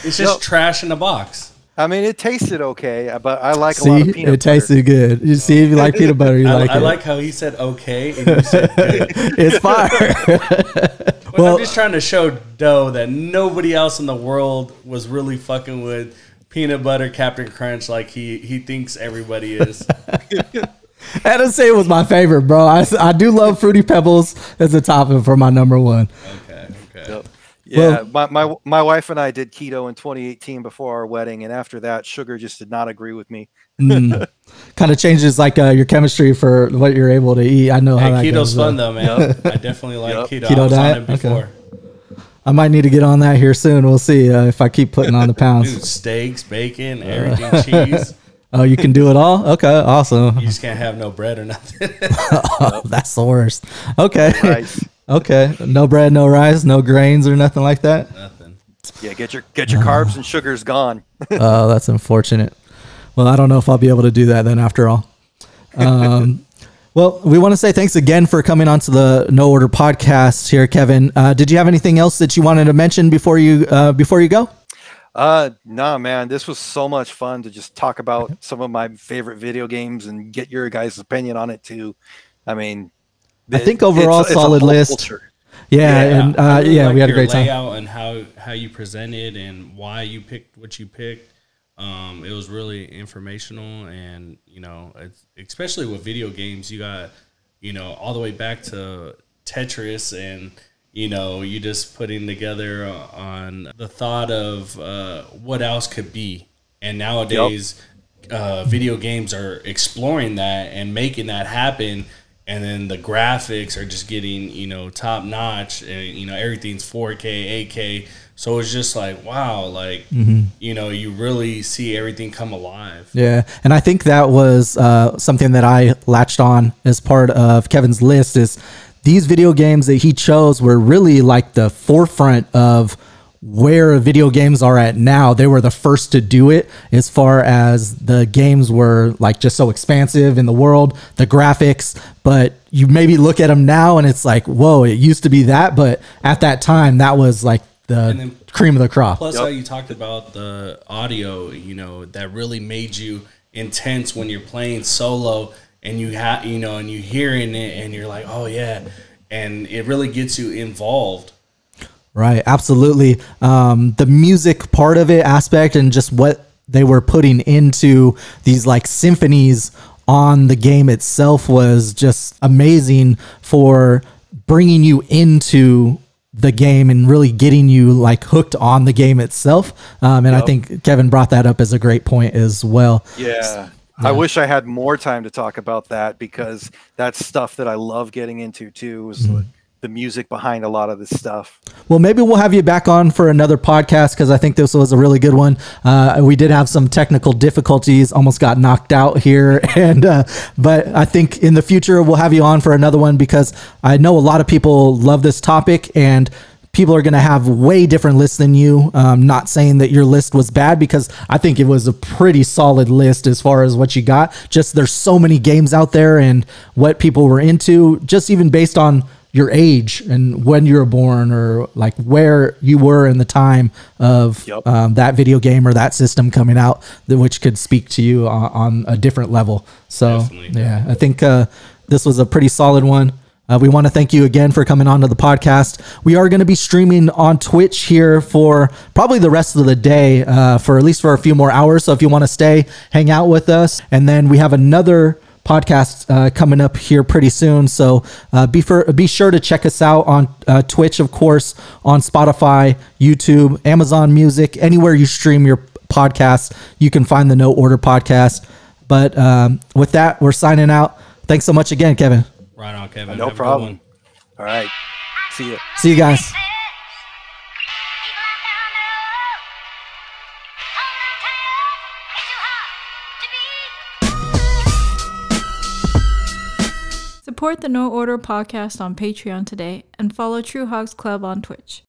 Speaker 3: It's just trash in a box.
Speaker 4: I mean, it tasted okay, but I like a lot of peanut butter.
Speaker 2: It tasted good. You see, if you like peanut butter, you like it.
Speaker 3: I like how he said okay and you said good.
Speaker 2: It's fire.
Speaker 3: Well, I'm just trying to show Do that nobody else in the world was really fucking with peanut butter Captain Crunch like he thinks everybody is.
Speaker 2: I didn't say it was my favorite, bro. I do love Fruity Pebbles as a topping for my number 1.
Speaker 3: Okay.
Speaker 4: Yep. Yeah, my wife and I did keto in 2018 before our wedding, and after that, sugar just did not agree with me.
Speaker 2: Kind of changes like your chemistry for what you're able to eat. I know how that
Speaker 3: keto's
Speaker 2: goes.
Speaker 3: Fun though, man. Yep. I definitely like keto.
Speaker 2: Keto diet. Okay. I might need to get on that here soon. We'll see if I keep putting on the pounds.
Speaker 3: Dude, steaks, bacon, everything, cheese.
Speaker 2: Oh, you can do it all? Okay, awesome.
Speaker 3: You just can't have no bread or nothing.
Speaker 2: Oh, that's the worst. Okay.
Speaker 4: Rice.
Speaker 2: Okay. No bread, no rice, no grains or nothing like that?
Speaker 3: Nothing.
Speaker 4: Yeah, get your carbs and sugars gone.
Speaker 2: Oh, that's unfortunate. Well, I don't know if I'll be able to do that then after all. Well, we want to say thanks again for coming on to the No Order podcast here, Kevin. Did you have anything else that you wanted to mention before you go?
Speaker 4: No, man, this was so much fun to just talk about some of my favorite video games and get your guys' opinion on it too. I mean,
Speaker 2: I think overall solid list.
Speaker 4: Culture.
Speaker 2: Yeah, and
Speaker 3: really
Speaker 2: we had a great time.
Speaker 3: Layout and how you presented and why you picked what you picked. It was really informational, and especially with video games, you got all the way back to Tetris, and you just putting together on the thought of what else could be. And nowadays, video games are exploring that and making that happen. And then the graphics are just getting, top notch, and, everything's 4K, 8K. So it's just like, wow, like, you really see everything come alive.
Speaker 2: Yeah. And I think that was something that I latched on as part of Kevin's list is these video games that he chose were really like the forefront of where video games are at now. They were the first to do it as far as the games were like just so expansive in the world, the graphics, but you maybe look at them now and it's like, whoa, it used to be that. But at that time, that was like the cream of the crop.
Speaker 3: Plus how you talked about the audio, that really made you intense when you're playing solo and you have, and you hearing it and you're like, oh yeah. And it really gets you involved.
Speaker 2: Right, absolutely. The music part of it, aspect, and just what they were putting into these like symphonies on the game itself was just amazing for bringing you into the game and really getting you like hooked on the game itself. And I think Kevin brought that up as a great point as well.
Speaker 4: Yeah. I wish I had more time to talk about that because that's stuff that I love getting into too. Was the music behind a lot of this stuff.
Speaker 2: Well, maybe we'll have you back on for another podcast because I think this was a really good one. We did have some technical difficulties, almost got knocked out here, and but I think in the future we'll have you on for another one because I know a lot of people love this topic and people are going to have way different lists than you. Not saying that your list was bad because I think it was a pretty solid list as far as what you got. Just there's so many games out there and what people were into, just even based on your age and when you were born or like where you were in the time of that video game or that system coming out, which could speak to you on a different level. So I think this was a pretty solid one. We want to thank you again for coming on to the podcast. We are going to be streaming on Twitch here for probably the rest of the day, for at least for a few more hours. So if you want to stay, hang out with us. And then we have another podcast coming up here pretty soon. So be sure to check us out on Twitch, of course, on Spotify, YouTube, Amazon Music, anywhere you stream your podcast, you can find the No Order Podcast. But with that, we're signing out. Thanks so much again, Kevin.
Speaker 3: Right on, Kevin.
Speaker 4: No problem. All right. See you.
Speaker 2: See you guys.
Speaker 1: Support the No Order Podcast on Patreon today and follow True Hogs Club on Twitch.